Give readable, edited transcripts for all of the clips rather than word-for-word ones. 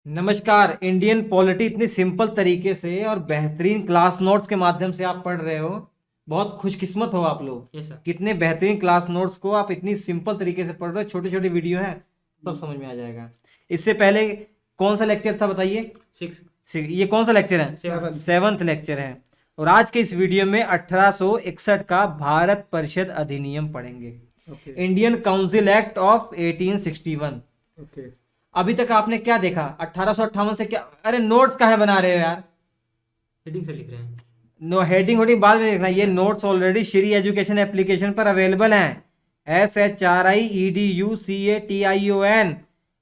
नमस्कार। Indian polity इतनी simple तरीके से और बेहतरीन क्लास नोट्स के माध्यम से आप पढ़ रहे हो। बहुत खुशकिस्मत हो आप लोग। Yes sir. कितने बेहतरीन क्लास नोट्स को आप इतनी सिंपल तरीके से पढ़ रहे हो। छोटे छोटे वीडियो है, सब समझ में आ जाएगा। इससे पहले कौन सा लेक्चर था बताइए? 6 ये कौन सा लेक्चर है? 7th लेक्चर है। और आज के इस वीडियो में 1861 का भारत परिषद अधिनियम पढ़ेंगे। Indian council act of 1861। अभी तक आपने क्या देखा? 1858 से क्या? अरे नोट्स काहे बना रहे हो यार? हेडिंग से लिख रहे हैं। नो हेडिंग होडिंग बाद में देखना। ये notes already Shri education application पर अवेलेबल हैं। SHRIEDUCATION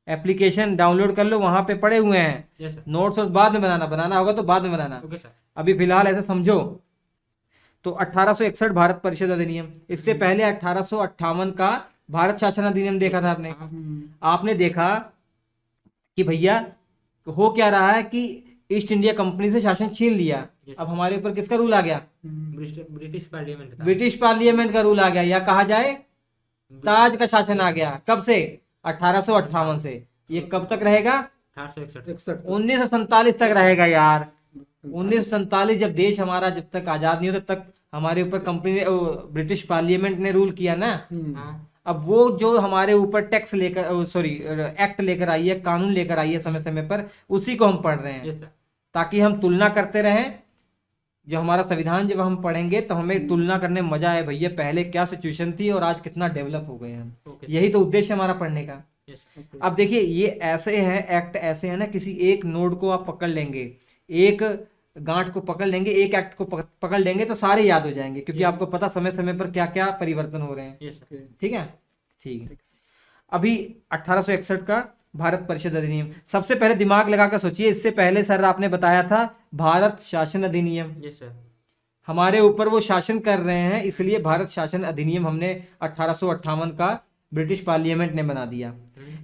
एप्लीकेशन डाउनलोड कर लो, वहां पे पड़े हुए हैं। Yes sir. नोट्स और बाद में बनाना होगा तो बाद में बनाना। Okay sir. अभी फिलहाल ऐसे समझो। तो 1861 भारत परिषद अधिनियम। इससे पहले 1858 का भारत शासन अधिनियम देखा था आपने। आपने देखा कि भैया हो क्या रहा है कि ईस्ट इंडिया कंपनी से शासन छीन लिया। अब हमारे ऊपर किसका रूल आ गया? ब्रिटिश पार्लियामेंट का। ब्रिटिश पार्लियामेंट का रूल आ गया, या कहा जाए ताज का शासन आ गया। कब से? 1858 से। ये कब तक रहेगा? 1861। 1947 तक रहेगा यार। 1947 जब देश हमारा जब तक आजाद नहीं हो तब तक हमारे ऊपर कंपनी ने ब्रिटिश पार्लियामेंट ने रूल किया ना। हाँ। अब वो जो हमारे ऊपर टैक्स लेकर सॉरी एक्ट लेकर आई है, कानून लेकर आई है समय समय पर, उसी को हम पढ़ रहे हैं। Yes sir. ताकि हम तुलना करते रहें। जो हमारा संविधान जब हम पढ़ेंगे तो हमें तुलना करने में मजा आए भैया, पहले क्या सिचुएशन थी और आज कितना डेवलप हो गए हम। ओके यही तो उद्देश्य हमारा पढ़ने का। यस। अब देखिए ये ऐसे हैं, एक्ट ऐसे हैं ना, किसी एक नोड को आप पकड़ लेंगे, एक गांठ को पकड़ लेंगे, एक एक्ट को पकड़ लेंगे तो सारे याद हो जाएंगे, क्योंकि आपको पता समय समय पर क्या क्या परिवर्तन हो रहे हैं। Yes sir. ठीक है, ठीक है। अभी 1861 का भारत परिषद अधिनियम, सबसे पहले दिमाग लगाकर सोचिए। इससे पहले सर आपने बताया था भारत शासन अधिनियम। Yes sir. हमारे ऊपर वो शासन कर रहे हैं, इसलिए भारत शासन अधिनियम हमने 1858 का ब्रिटिश पार्लियामेंट ने बना दिया।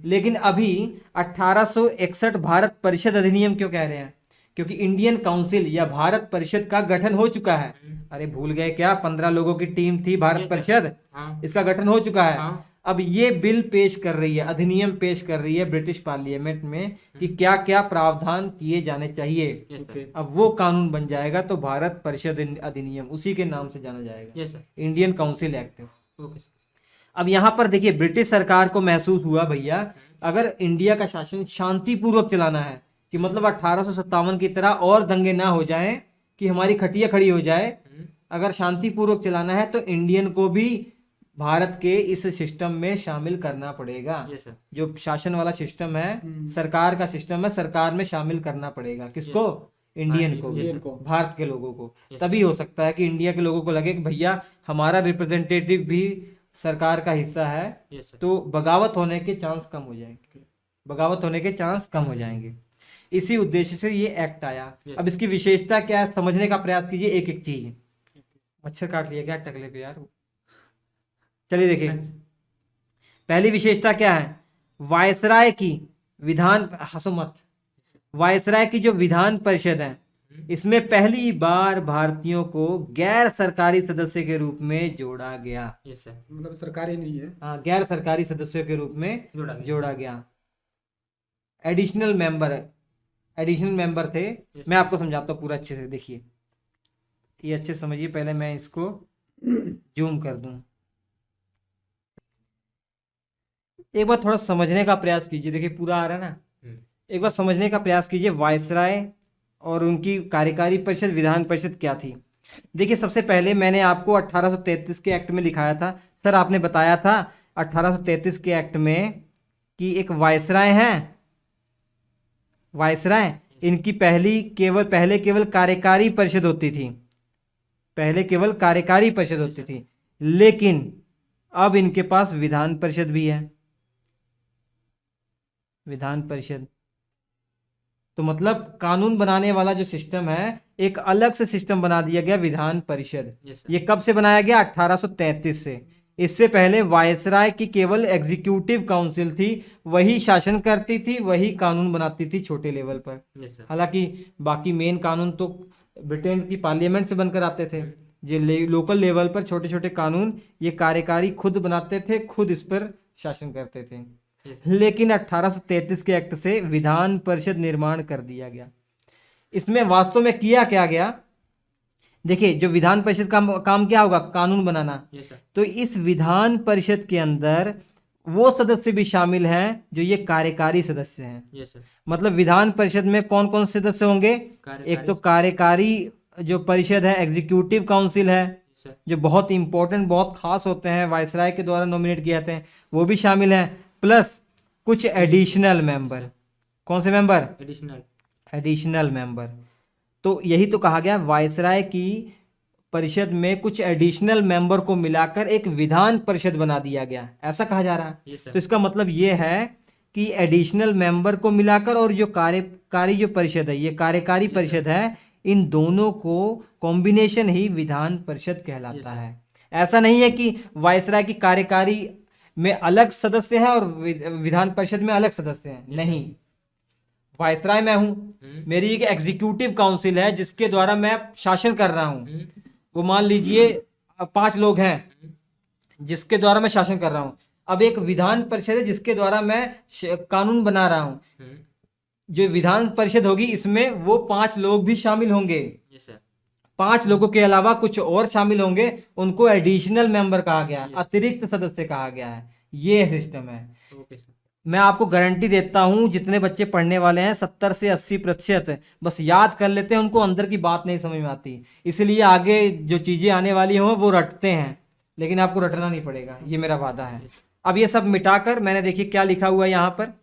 लेकिन अभी 1861 भारत परिषद अधिनियम क्यों कह रहे हैं? क्योंकि इंडियन काउंसिल या भारत परिषद का गठन हो चुका है। अरे भूल गए क्या? 15 लोगों की टीम थी भारत परिषद, हाँ। इसका गठन हो चुका है। हाँ। अब ये बिल पेश कर रही है, अधिनियम पेश कर रही है ब्रिटिश पार्लियामेंट में कि क्या क्या प्रावधान किए जाने चाहिए। अब वो कानून बन जाएगा तो भारत परिषद अधिनियम उसी के नाम से जाना जाएगा। Yes sir. Indian council act. Okay sir. अब यहाँ पर देखिए ब्रिटिश सरकार को महसूस हुआ भैया, अगर इंडिया का शासन शांतिपूर्वक चलाना है, कि मतलब 1857 की तरह और दंगे ना हो जाएं कि हमारी खटिया खड़ी हो जाए, अगर शांतिपूर्वक चलाना है तो इंडियन को भी भारत के इस सिस्टम में शामिल करना पड़ेगा। Yes sir. जो शासन वाला सिस्टम है, सरकार का सिस्टम है, सरकार में शामिल करना पड़ेगा। किसको? इंडियन को, भारत के लोगों को। तभी हो सकता है कि इंडिया के लोगों को लगे कि भैया हमारा रिप्रेजेंटेटिव भी सरकार का हिस्सा है। Yes sir. तो बगावत होने के चांस कम हो जाएंगे, बगावत होने के चांस कम हो जाएंगे। इसी उद्देश्य से ये एक्ट आया। अब इसकी विशेषता क्या है समझने का प्रयास कीजिए, एक एक चीज। मच्छर काट लिया क्या टकले पे यार? चलिए देखिए, पहली विशेषता क्या है? वायसराय की विधान, हंसो मत, वायसराय की जो विधान परिषद है, इसमें पहली बार भारतीयों को गैर सरकारी सदस्य के रूप में जोड़ा गया। Yes sir. मतलब सरकारी नहीं है। हाँ, गैर सरकारी सदस्यों के रूप में जोड़ा गया। एडिशनल मेंबर थे। मैं आपको समझाता हूँ पूरा अच्छे से, देखिए ये अच्छे से समझिए। पहले मैं इसको जूम कर दूं, एक बार थोड़ा समझने का प्रयास कीजिए। देखिए पूरा आ रहा है ना, एक बार समझने का प्रयास कीजिए। वायसराय और उनकी कार्यकारी परिषद, विधान परिषद क्या थी। देखिए सबसे पहले मैंने आपको 1833 के एक्ट में लिखाया था। सर आपने बताया था 1833 के एक्ट में कि एक वायसराय है, वायसराय, इनकी पहले केवल कार्यकारी परिषद होती थी, पहले केवल कार्यकारी परिषद होती थी। लेकिन अब इनके पास विधान परिषद भी है, विधान परिषद। तो मतलब कानून बनाने वाला जो सिस्टम है, एक अलग से सिस्टम बना दिया गया, विधान परिषद। ये कब से बनाया गया? 1833 से। इससे पहले वायसराय की केवल एग्जीक्यूटिव काउंसिल थी, वही शासन करती थी, वही कानून बनाती थी छोटे लेवल पर। हालांकि बाकी मेन कानून तो ब्रिटेन की पार्लियामेंट से बनकर आते थे। जो लोकल लेवल पर छोटे छोटे कानून ये कार्यकारी खुद बनाते थे, खुद इस पर शासन करते थे। Yes, लेकिन 1833 के एक्ट से विधान परिषद निर्माण कर दिया गया। इसमें वास्तव में किया क्या गया, देखिए जो विधान परिषद का काम क्या होगा, कानून बनाना। yes, sir. तो इस विधान परिषद के अंदर वो सदस्य भी शामिल हैं जो ये कार्यकारी सदस्य हैं। Yes, sir. मतलब विधान परिषद में कौन कौन से सदस्य होंगे, एक तो कार्यकारी जो परिषद है, एग्जीक्यूटिव काउंसिल है, Yes, sir. जो बहुत इंपॉर्टेंट बहुत खास होते हैं, वायसराय के द्वारा नॉमिनेट किए जाते हैं, वो भी शामिल हैं, प्लस कुछ एडिशनल मेंबर। कौन से मेंबर, Additional. Additional member. तो यही तो कहा गया, वायसराय की परिषद में कुछ एडिशनल मेंबर को मिलाकर एक विधान परिषद बना दिया गया, ऐसा कहा जा रहा है। Yes, sir. तो इसका मतलब ये है कि एडिशनल मेंबर को मिलाकर और जो कार्यकारी जो परिषद है, ये कार्यकारी परिषद है, इन दोनों को कॉम्बिनेशन ही विधान परिषद कहलाता है। ऐसा नहीं है कि वायसराय की कार्यकारी में अलग सदस्य हैं और विधान परिषद में अलग सदस्य हैं, नहीं। वायसराय मैं हूं, मेरी एक एग्जीक्यूटिव काउंसिल है जिसके द्वारा मैं शासन कर रहा हूं, वो मान लीजिए 5 लोग हैं जिसके द्वारा मैं शासन कर रहा हूं। अब एक विधान परिषद है जिसके द्वारा मैं कानून बना रहा हूं। जो विधान परिषद होगी इसमें वो 5 लोग भी शामिल होंगे। Yes, sir. 5 लोगों के अलावा कुछ और शामिल होंगे, उनको एडिशनल मेंबर कहा गया है, अतिरिक्त सदस्य कहा गया है। ये सिस्टम है। Okay, sir. मैं आपको गारंटी देता हूं, जितने बच्चे पढ़ने वाले हैं 70 से 80% बस याद कर लेते हैं, उनको अंदर की बात नहीं समझ में आती, इसलिए आगे जो चीजें आने वाली हों वो रटते हैं, लेकिन आपको रटना नहीं पड़ेगा, ये मेरा वादा है। अब ये सब मिटाकर मैंने देखिए क्या लिखा हुआ है यहाँ पर।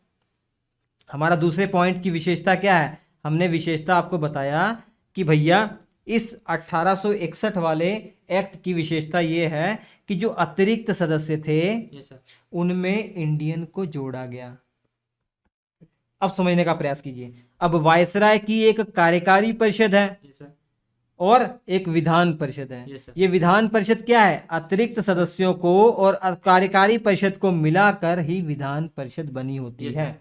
हमारा दूसरे पॉइंट की विशेषता क्या है, हमने विशेषता आपको बताया कि भैया इस 1861 वाले एक्ट की विशेषता ये है कि जो अतिरिक्त सदस्य थे Yes, sir. उनमें इंडियन को जोड़ा गया। अब समझने का प्रयास कीजिए। अब वायसराय की एक कार्यकारी परिषद है Yes, sir. और एक विधान परिषद है। Yes, sir. ये विधान परिषद क्या है, अतिरिक्त सदस्यों को और कार्यकारी परिषद को मिलाकर ही विधान परिषद बनी होती Yes, है। sir.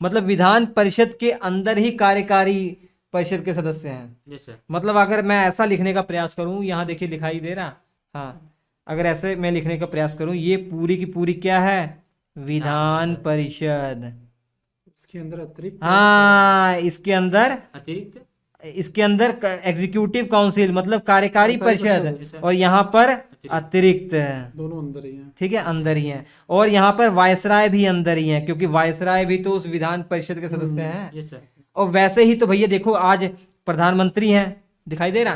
मतलब विधान परिषद के अंदर ही कार्यकारी परिषद के सदस्य हैं। Yes, sir. मतलब अगर मैं ऐसा लिखने का प्रयास करूं, यहाँ देखिए दिखाई दे रहा, हाँ, अगर ऐसे मैं लिखने का प्रयास करूं, ये पूरी की पूरी क्या है, विधान परिषद। इसके अंदर अतिरिक्त हाँ, इसके अंदर अतिरिक्त एग्जीक्यूटिव काउंसिल मतलब कार्यकारी परिषद, परिषद। और यहाँ पर अतिरिक्त, दोनों अंदर ही हैं। ठीक है, अंदर ही हैं। और यहाँ पर वायसराय भी अंदर ही हैं, क्योंकि वायसराय भी तो उस विधान परिषद के सदस्य हैं। Yes, sir. और वैसे ही तो भैया देखो, आज प्रधानमंत्री हैं, दिखाई दे रहा,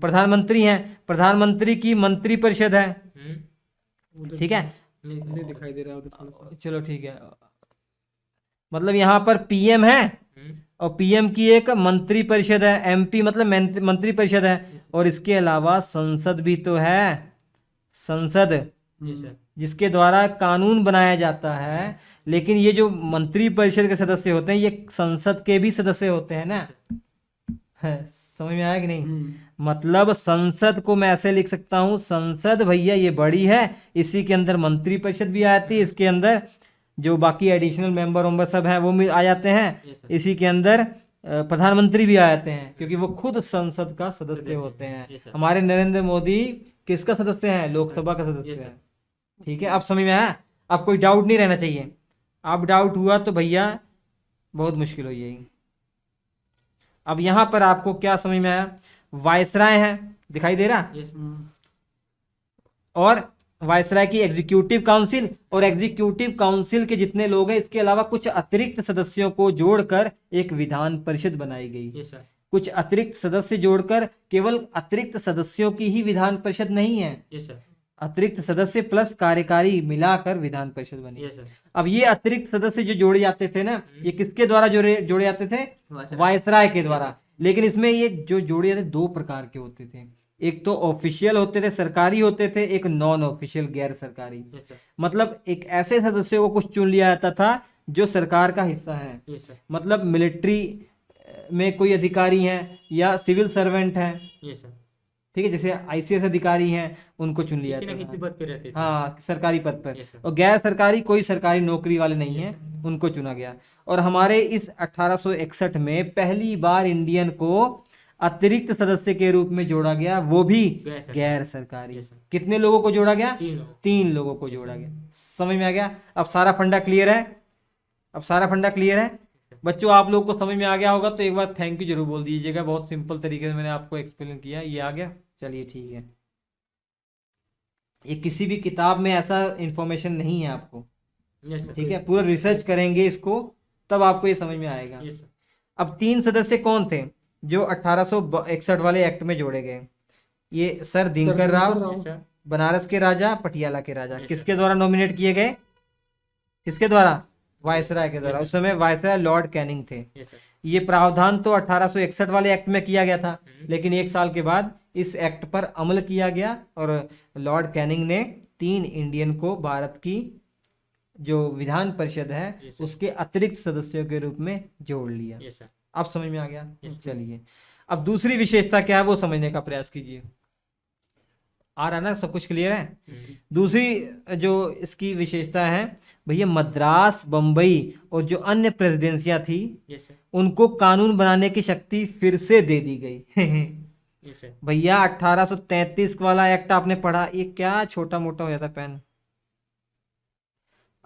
प्रधानमंत्री हैं, प्रधानमंत्री की मंत्री परिषद है, उधर ठीक है, नहीं दिखाई दे रहा है उधर थोड़ा सा। चलो ठीक है। मतलब यहाँ पर पीएम है और पीएम की एक मंत्री परिषद है, एमपी मतलब मंत्री परिषद है, और इसके अलावा संसद भी तो है, संसद Yes, sir. जिसके द्वारा कानून बनाया जाता है। लेकिन ये जो मंत्री परिषद के सदस्य होते हैं ये संसद के भी सदस्य होते हैं ना, समझ में आया कि नहीं। मतलब संसद को मैं ऐसे लिख सकता हूँ, संसद भैया ये बड़ी है, इसी के अंदर मंत्री परिषद भी आती है, इसके अंदर जो बाकी एडिशनल मेंबर सब हैं वो भी आ जाते हैं, Yes, sir. इसी के अंदर प्रधानमंत्री भी आ जाते हैं, क्योंकि वो खुद संसद का सदस्य होते हैं। Yes, sir. हमारे नरेंद्र मोदी किसका सदस्य हैं, लोकसभा का सदस्य Yes, sir. है। ठीक है, अब समझ में आया, अब कोई डाउट नहीं रहना चाहिए। अब डाउट हुआ तो भैया बहुत मुश्किल हो जाएगी। अब यहां पर आपको क्या समझ में आया, वायसराय है, दिखाई दे रहा, Yes. और वायसराय की एग्जीक्यूटिव काउंसिल, और एग्जीक्यूटिव काउंसिल के जितने लोग हैं इसके अलावा कुछ अतिरिक्त सदस्यों को जोड़कर एक विधान परिषद बनाई गई। Yes, sir. कुछ अतिरिक्त सदस्य जोड़कर, केवल अतिरिक्त सदस्यों की ही विधान परिषद नहीं है, Yes, sir. अतिरिक्त सदस्य प्लस कार्यकारी मिलाकर विधान परिषद बनी। Yes, sir. अब ये अतिरिक्त सदस्य जो जोड़े जाते थे ना, ये किसके द्वारा जोड़े जाते थे, Viceroy. वायसराय के द्वारा। लेकिन इसमें ये जो जोड़े जाते 2 प्रकार के होते थे, एक तो ऑफिशियल होते थे, सरकारी होते थे, एक नॉन ऑफिशियल गैर सरकारी। Yes, sir. मतलब एक ऐसे सदस्यों को कुछ चुन लिया जाता था जो सरकार का हिस्सा है, Yes, sir. मतलब मिलिट्री में कोई अधिकारी हैं या सिविल सर्वेंट हैं, Yes, sir. ठीक है, जैसे आईसीएस अधिकारी हैं, उनको चुन लिया किसी ना जाता किसी था, पद पे रहते थे. हाँ, सरकारी पद पर। Yes, sir. और गैर सरकारी कोई सरकारी नौकरी वाले नहीं हैं, उनको चुना गया। और हमारे इस 1861 में पहली बार इंडियन को अतिरिक्त सदस्य के रूप में जोड़ा गया, वो भी गैर सरकारी। Yes, sir. कितने लोगों को जोड़ा गया, 3 लोग. 3 लोगों को जोड़ा गया। समझ में आ गया, अब सारा फंडा क्लियर है। अब सारा फंडा क्लियर है बच्चों? आप लोग को समझ में आ गया होगा तो एक बार थैंक यू जरूर बोल दीजिएगा। बहुत सिंपल तरीके से मैंने आपको एक्सप्लेन किया, ये आ गया। चलिए ठीक है, ये किसी भी किताब में ऐसा इंफॉर्मेशन नहीं है आपको, यस सर। ठीक है? पूरा रिसर्च करेंगे इसको तब आपको ये समझ में आएगा। Yes sir. अब 3 सदस्य कौन थे जो 1861 वाले एक्ट में जोड़े गए? ये sir Dinkar Rao, yes sir. Banaras के राजा, पटियाला के राजा। Yes, किसके द्वारा नॉमिनेट किए गए? किसके द्वारा? वायसराय के द्वारा। Yes, उस समय वायसराय लॉर्ड कैनिंग थे। Yes sir. ये प्रावधान तो 1861 वाले एक्ट में किया गया था, लेकिन 1 साल के बाद इस एक्ट पर अमल किया गया और लॉर्ड कैनिंग ने 3 इंडियन को भारत की जो विधान परिषद है Yes, sir. उसके अतिरिक्त सदस्यों के रूप में जोड़ लिया। Yes sir. अब समझ में आ गया? Yes, चलिए, अब दूसरी विशेषता क्या है वो समझने का प्रयास कीजिए। आ रहा ना, सब कुछ क्लियर है? दूसरी जो इसकी विशेषता है भैया, मद्रास, बंबई और जो अन्य प्रेसिडेंसियां थी यस सर। उनको कानून बनाने की शक्ति फिर से दे दी गई। Yes sir. भैया 1833 वाला एक्ट आपने पढ़ा, ये क्या छोटा मोटा हो जाता पेन।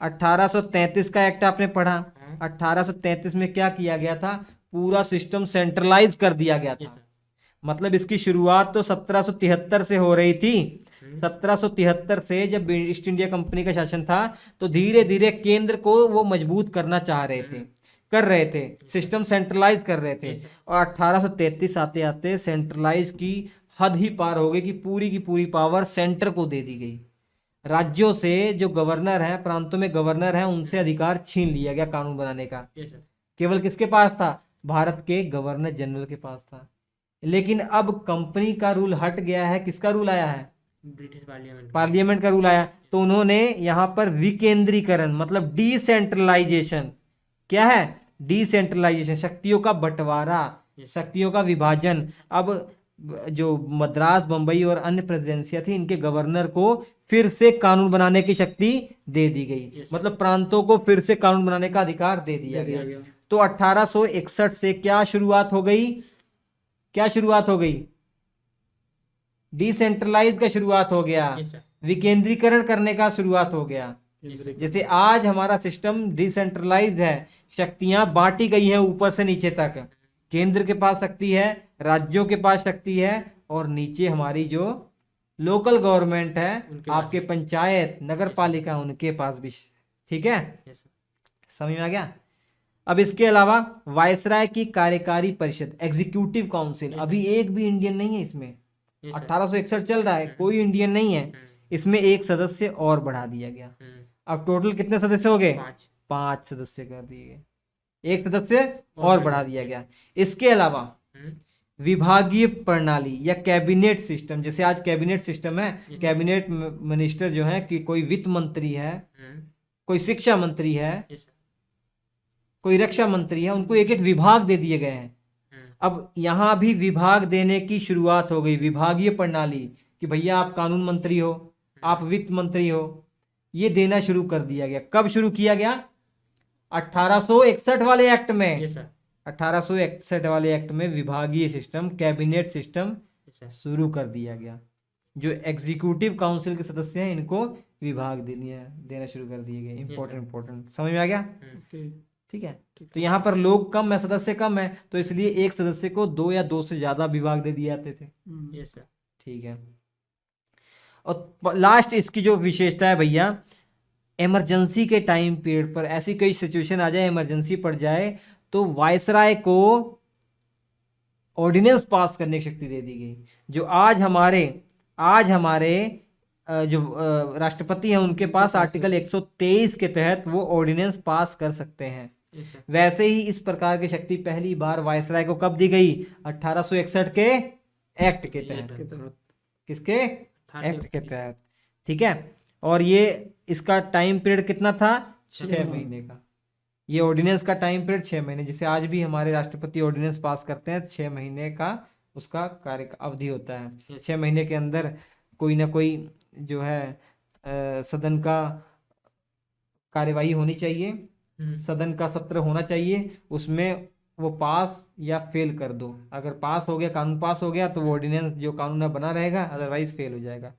1833 का एक्ट आपने पढ़ा। 1833 में क्या किया गया था? पूरा सिस्टम सेंट्रलाइज कर दिया गया यस था। सर। मतलब इसकी शुरुआत तो 1773 से हो रही थी। 1773 से जब ईस्ट इंडिया कंपनी का शासन था तो धीरे धीरे केंद्र को वो मजबूत करना चाह रहे थे, कर रहे थे, सिस्टम सेंट्रलाइज कर रहे थे। और 1833 आते आते सेंट्रलाइज की हद ही पार हो गई कि की पूरी पावर सेंटर को दे दी गई। राज्यों से जो गवर्नर हैं, प्रांतों में गवर्नर हैं, उनसे अधिकार छीन लिया गया कानून बनाने का। Yes sir. केवल किसके पास था? भारत के गवर्नर जनरल के पास था। लेकिन अब कंपनी का रूल हट गया है, किसका रूल आया है? British parliament. पार्लियामेंट का रूल आया। तो उन्होंने यहाँ पर विकेंद्रीकरण मतलब डिसेंट्रलाइजेशन, क्या है? डिसेंट्रलाइजेशन, शक्तियों का बंटवारा, शक्तियों का विभाजन। अब जो मद्रास, बंबई और अन्य प्रेसिडेंसियां थी, इनके गवर्नर को फिर से कानून बनाने की शक्ति दे दी गई। मतलब प्रांतों को फिर से कानून बनाने का अधिकार दे दिया गया। तो 1861 से क्या शुरुआत हो गई? क्या शुरुआत हो गई? डिसेंट्रलाइज का शुरुआत हो गया, यस सर। विकेंद्रीकरण करने का शुरुआत हो गया। जैसे आज हमारा सिस्टम डिसेंट्रलाइज है, शक्तियां बांटी गई हैं ऊपर से नीचे तक। केंद्र के पास शक्ति है, राज्यों के पास शक्ति है, और नीचे हमारी जो लोकल गवर्नमेंट है, आपके पंचायत, नगर पालिका, उनके पास भी। ठीक है, यस सर। समझ में आ गया? अब इसके अलावा वायसराय की कार्यकारी परिषद, एग्जीक्यूटिव काउंसिल, अभी एक भी इंडियन नहीं है इसमें। Yes sir. 1861 चल रहा है, कोई इंडियन नहीं है। इसमें एक सदस्य और बढ़ा दिया गया। अब टोटल कितने सदस्य हो गए? 5 सदस्य कर दिए गए, एक सदस्य और बढ़ा दिया गया। इसके अलावा विभागीय प्रणाली या कैबिनेट सिस्टम, जैसे आज कैबिनेट सिस्टम है, कैबिनेट मिनिस्टर जो है कि कोई वित्त मंत्री है, कोई शिक्षा मंत्री है, कोई रक्षा मंत्री है, उनको एक एक विभाग दे दिए गए हैं। अब यहाँ भी विभाग देने की शुरुआत हो गई, विभागीय प्रणाली, कि भैया आप कानून मंत्री हो, आप वित्त मंत्री हो, ये देना शुरू कर दिया गया। कब शुरू किया गया? 1861 वाले एक्ट में। 1861 वाले एक्ट में विभागीय सिस्टम, कैबिनेट सिस्टम शुरू कर दिया गया। जो एग्जीक्यूटिव काउंसिल के सदस्य हैं इनको विभाग देना शुरू कर दिए गए। इंपॉर्टेंट समझ में आ गया? ठीक है। तो यहाँ पर लोग कम है, सदस्य कम है, तो इसलिए एक सदस्य को 2 या 2 से ज्यादा विभाग दे दिए जाते थे। Yes sir. ठीक है। और लास्ट इसकी जो विशेषता है भैया, इमरजेंसी के टाइम पीरियड पर, ऐसी कोई सिचुएशन आ जाए, इमरजेंसी पड़ जाए, तो वायसराय को ऑर्डिनेंस पास करने की शक्ति दे दी गई। जो आज हमारे जो राष्ट्रपति हैं उनके पास आर्टिकल 123 के तहत वो ऑर्डिनेंस पास कर सकते हैं। वैसे ही इस प्रकार की शक्ति पहली बार वायसराय को कब दी गई? 1861 के एक्ट के तहत। किसके? एक्ट के तहत। ठीक है। और ये इसका टाइम पीरियड कितना था? 6 महीने का। ये ऑर्डिनेंस का टाइम पीरियड 6 महीने, जिसे आज भी हमारे राष्ट्रपति ऑर्डिनेंस पास करते हैं, 6 महीने का उसका कार्य अवधि होता है। 6 महीने के अंदर कोई ना कोई जो है सदन का कार्यवाही होनी चाहिए, सदन का सत्र होना चाहिए, उसमें वो पास या फेल कर दो। अगर पास हो गया, कानून पास हो गया, तो वो ऑर्डिनेंस जो कानून बना रहेगा, अदरवाइज फेल हो जाएगा।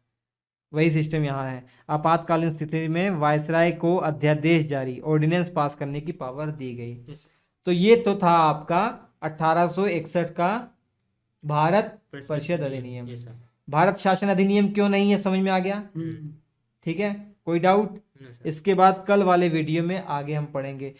वही सिस्टम यहाँ है। आपातकालीन स्थिति में वायसराय को अध्यादेश जारी ऑर्डिनेंस पास करने की पावर दी गई। यस तो ये तो था आपका 1861 का भारत परिषद अधिनियम। Yes sir. भारत शासन अधिनियम क्यों नहीं है, समझ में आ गया? ठीक है, कोई डाउट? No sir. इसके बाद कल वाले वीडियो में आगे हम पढ़ेंगे।